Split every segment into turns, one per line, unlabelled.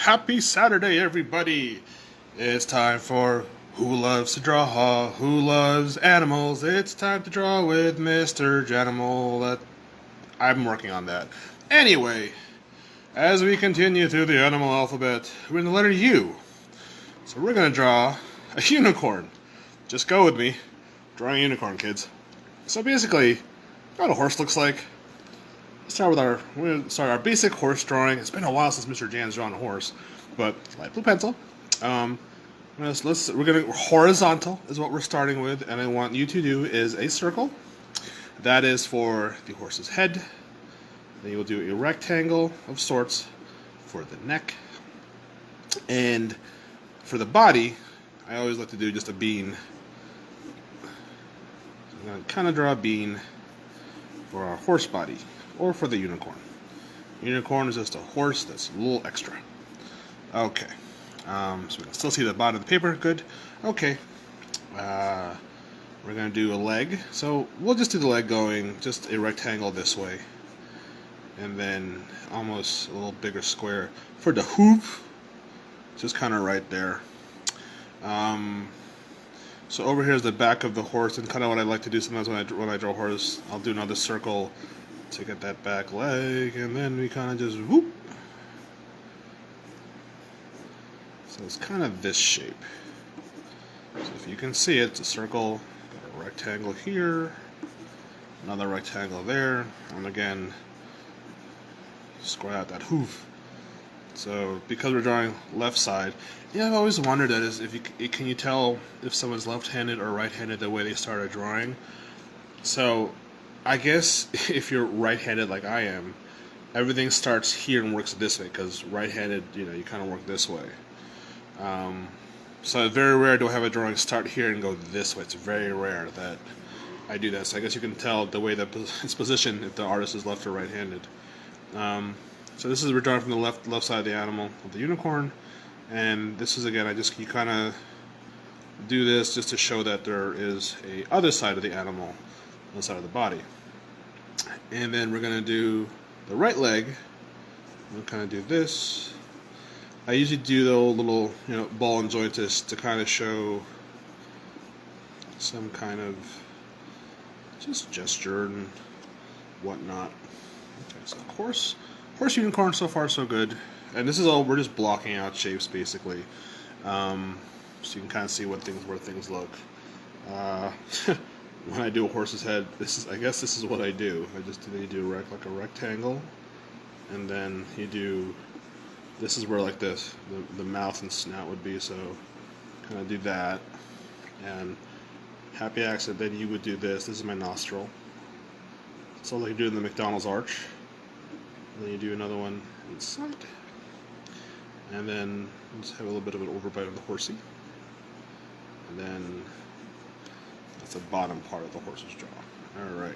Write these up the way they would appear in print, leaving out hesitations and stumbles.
Happy Saturday, everybody! It's time for Who Loves to Draw? Who Loves Animals? It's time to draw with Mr. Janimal. I'm working on that. Anyway, as we continue through the animal alphabet, we're in the letter U. So we're going to draw a unicorn. Just go with me. Drawing a unicorn, kids. So basically, what a horse looks like. We're going to start our basic horse drawing. It's been a while since Mr. Jan's drawn a horse, but light blue pencil. We're going to horizontal is what we're starting with, and I want you to do is a circle. That is for the horse's head. Then you will do a rectangle of sorts for the neck, and for the body, I always like to do just a bean. So I'm going to kind of draw a bean for our horse body. Or for the unicorn. Unicorn is just a horse that's a little extra. Okay. So we can still see the bottom of the paper. Good. Okay. We're going to do a leg. So we'll just do the leg going just a rectangle this way. And then almost a little bigger square for the hoof. Just kind of right there. So over here is the back of the horse, and kind of what I like to do sometimes when I draw a horse, I'll do another circle to get that back leg, and then we kind of just whoop. So it's kind of this shape. So if you can see it, it's a circle, got a rectangle here, another rectangle there, and again, square out that hoof. So because we're drawing left side, yeah, I've always wondered that is can you tell if someone's left-handed or right-handed the way they started drawing? So I guess if you're right-handed like I am, everything starts here and works this way, because right-handed, you kind of work this way. So it's very rare to have a drawing start here and go this way. It's very rare that I do that. So I guess you can tell the way that it's positioned if the artist is left or right-handed. So this is we're drawing from the left side of the animal, of the unicorn, and this is again you kind of do this just to show that there is a other side of the animal. On the side of the body. And then we're going to do the right leg. We'll kind of do this. I usually do the little ball and joint to kind of show some kind of just gesture and whatnot. Okay, so horse unicorn, so far so good. And this is all, we're just blocking out shapes basically. So you can kind of see where things look. When I do a horse's head, I guess this is what I do. You do like a rectangle, and then this is where like the mouth and snout would be, so kind of do that, and happy accident, then you would do this is my nostril. So like you do in the McDonald's arch, and then you do another one inside, and then just have a little bit of an overbite on the horsey, and then the bottom part of the horse's jaw. Alright.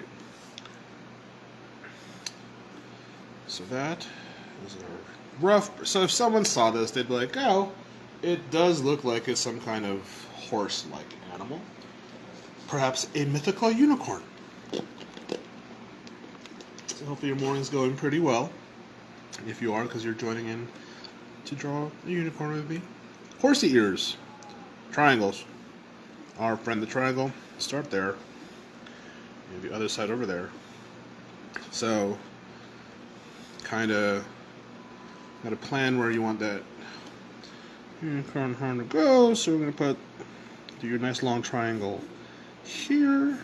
So that is a rough. So if someone saw this, they'd be like, oh, it does look like it's some kind of horse-like animal. Perhaps a mythical unicorn. So hopefully your morning's going pretty well. If you are, because you're joining in to draw a unicorn with me. Horsey ears. Triangles. Our friend the triangle. Start there, and the other side over there. So, kind of got a plan where you want that unicorn horn to go. So we're gonna do your nice long triangle here.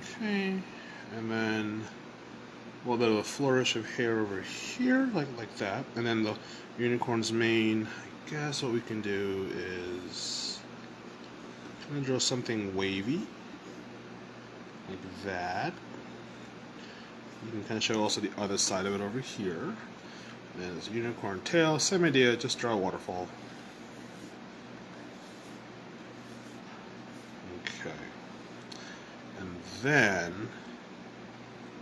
Okay, and then a little bit of a flourish of hair over here, like that. And then the unicorn's mane. I guess what we can do is I'm going to draw something wavy, like that. You can kind of show also the other side of it over here. And then there's a unicorn tail, same idea, just draw a waterfall. Okay. And then,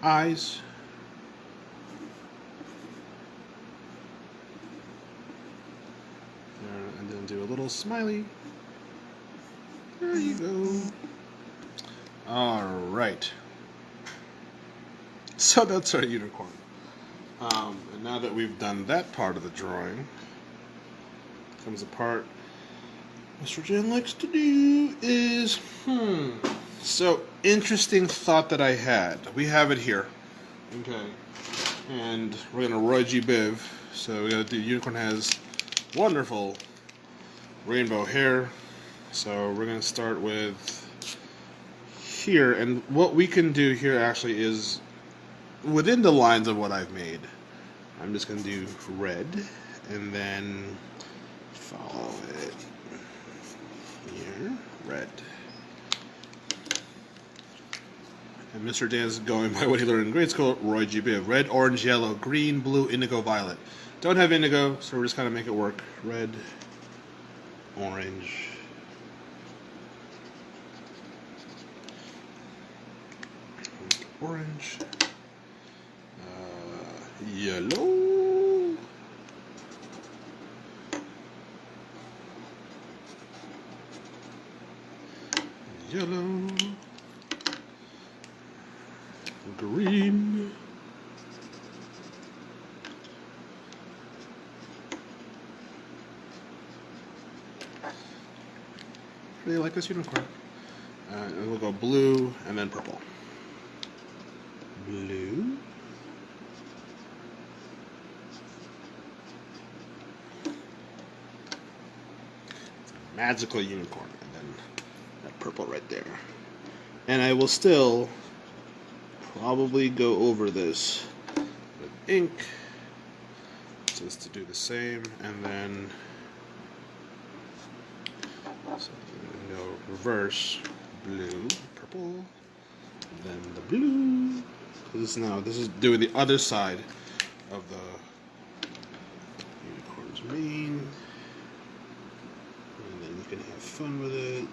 eyes. And then do a little smiley. There you go. Alright. So that's our unicorn. And now that we've done that part of the drawing, comes the part Mr. Jan likes to do is, So, interesting thought that I had. We have it here. Okay. And we're going to Roy G. Biv. So we got to do, unicorn has wonderful rainbow hair. So we're going to start with here. And what we can do here actually is within the lines of what I've made. I'm just going to do red and then follow it here, red. And Mr. Dan's going by what he learned in grade school, Roy G. Biv. Red, orange, yellow, green, blue, indigo, violet. Don't have indigo, so we're just going to make it work. Red, orange, orange, yellow, yellow, green, really like this unicorn. And we'll go blue and then purple. Blue. Magical unicorn, and then that purple right there. And I will still probably go over this with ink just to do the same, and then so I'm going to go reverse, blue, purple, then the blue. This is doing the other side of the unicorn's mane. And then you can have fun with it.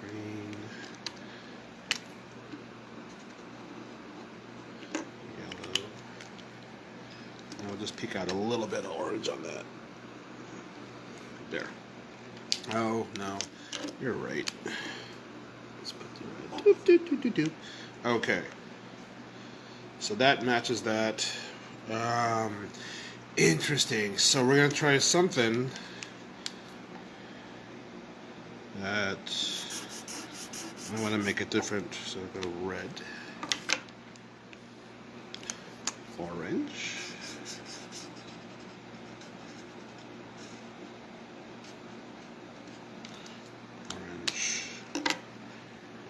Green. Yellow. And we'll just peek out a little bit of orange on that. There. Oh, no. You're right. Let's put the red. Okay. So that matches that. Interesting. So we're going to try something that I want to make it different. So I'll go red, orange, orange,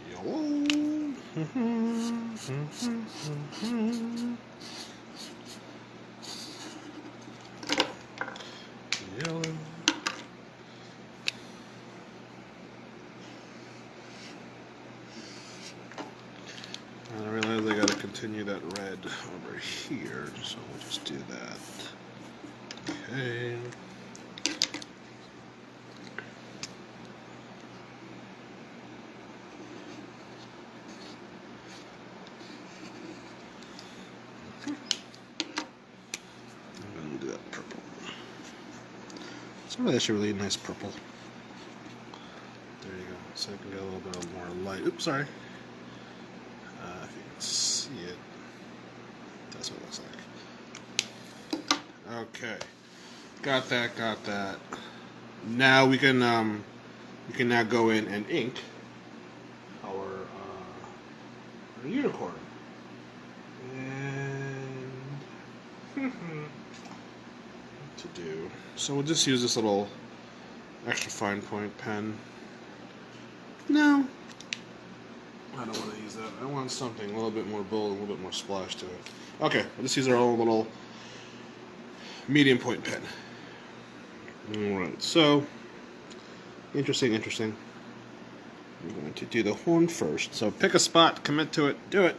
yellow, yellow, and I realize I gotta continue that red over here, so we'll just do that. Okay. I'm gonna do that purple. It's actually really nice purple. There you go. So I can get a little bit more light. Oops, sorry. If you can see it, that's what it looks like. Okay, got that. Got that. Now we can now go in and ink our unicorn. And to do. So we'll just use this little extra fine point pen. No, I don't want to use that. I want something a little bit more bold, a little bit more splash to it. Okay, we'll just use our own little medium point pen. Alright, so interesting. I'm going to do the horn first. So pick a spot, commit to it, do it.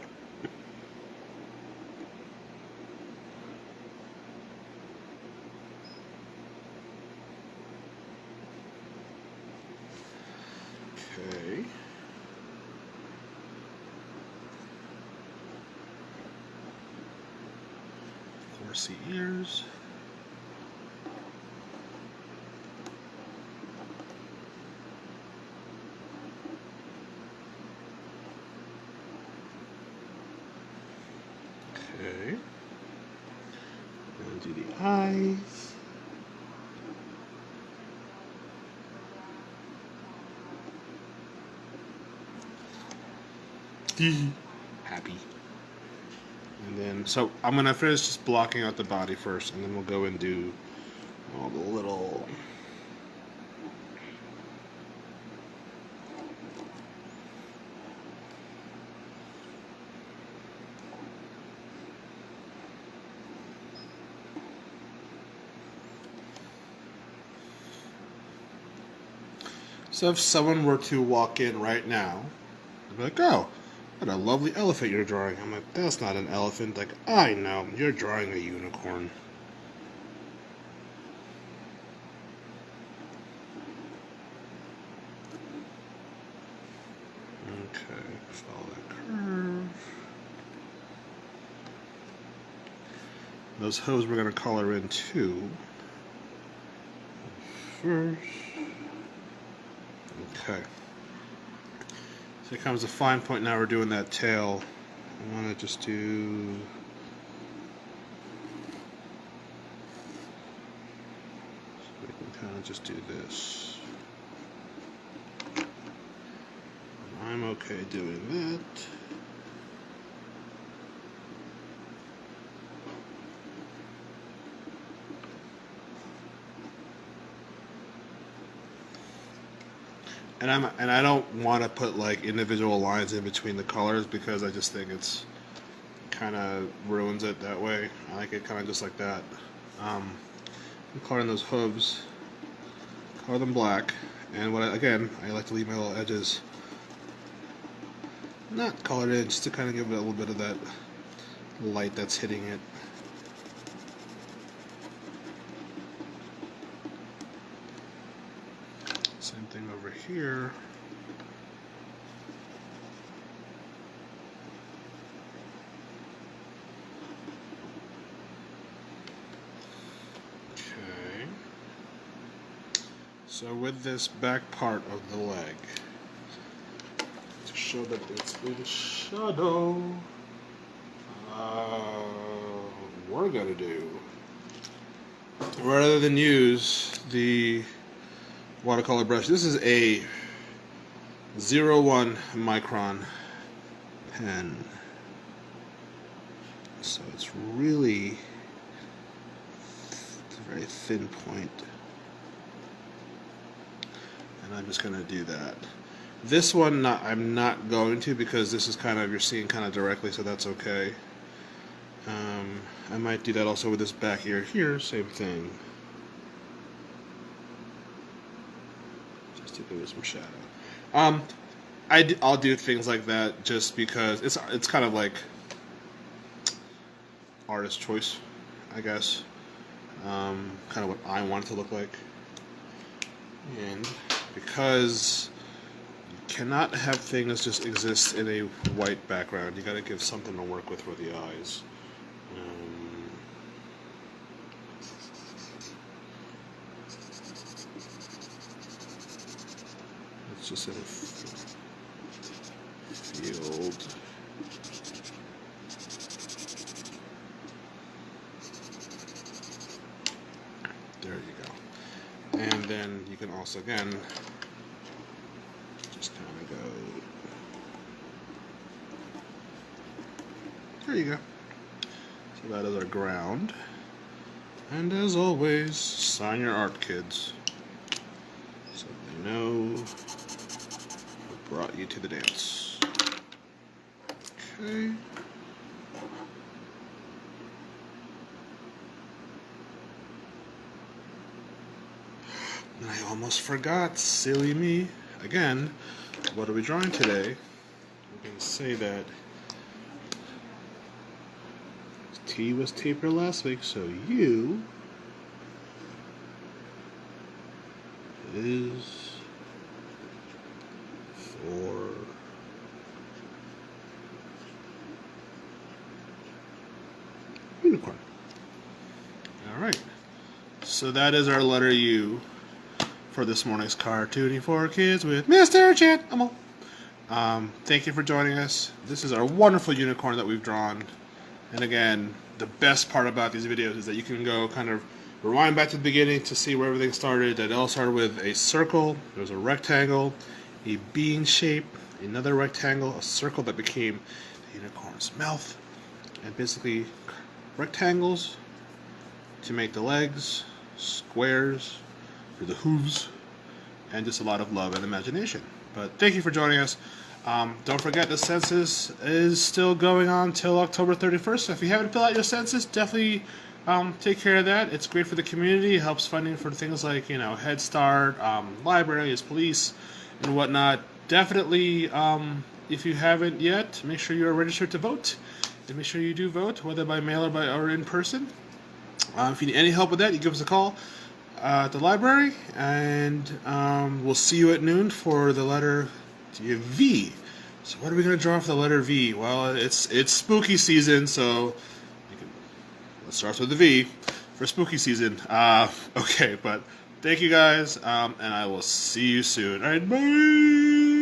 Okay. Horsey ears. Okay. And do the eyes. Happy. And then, so I'm gonna finish just blocking out the body first, and then we'll go and do all the little. So if someone were to walk in right now, they'd be like, "Oh, what a lovely elephant you're drawing." I'm like, "That's not an elephant." Like, I know, you're drawing a unicorn. Okay, follow that curve. Those hooves we're going to color in too. First. Okay. So here comes the fine point. Now we're doing that tail. I want to just do. So we can kind of just do this. I'm okay doing that. And I don't want to put like individual lines in between the colors because I just think it's kind of ruins it that way. I like it kind of just like that. Coloring those hooves, color them black, and again I like to leave my little edges not colored in just to kind of give it a little bit of that light that's hitting it. Same thing over here. Okay. So with this back part of the leg, to show that it's in shadow, we're gonna do, rather than use the watercolor brush, this is a 0.1 micron pen, so it's really a very thin point, and I'm just gonna do that. This one I'm not going to, because this is kind of, you're seeing kind of directly, so that's okay. I might do that also with this back ear here, same thing. Just to give it some shadow. I'll do things like that just because it's kind of like artist choice, I guess. Kind of what I want it to look like, and because you cannot have things just exist in a white background, you got to give something to work with for the eyes. It's just in a field. There you go. And then you can also, again, just kind of go. There you go. So that is our ground. And as always, sign your art, kids, so they know who brought you to the dance. Okay. And I almost forgot, silly me. Again, what are we drawing today? We're going to say that T was taper last week, so U is for unicorn. Alright, so that is our letter U for this morning's Cartooning for Kids with Mr. Imal. Thank you for joining us. This is our wonderful unicorn that we've drawn. And again, the best part about these videos is that you can go kind of rewind back to the beginning to see where everything started. It all started with a circle, there was a rectangle, a bean shape, another rectangle, a circle that became the unicorn's mouth, and basically rectangles to make the legs, squares for the hooves, and just a lot of love and imagination. But thank you for joining us. Don't forget the census is still going on till October 31st. So if you haven't filled out your census, definitely take care of that. It's great for the community. It helps funding for things like Head Start, libraries, police, and whatnot. Definitely, if you haven't yet, make sure you are registered to vote, and make sure you do vote, whether by mail or in person. If you need any help with that, you give us a call at the library, and we'll see you at noon for the letter V. So what are we going to draw for the letter V? Well, it's spooky season, so let's start with the V for spooky season. Okay, but thank you guys, and I will see you soon. All right, bye!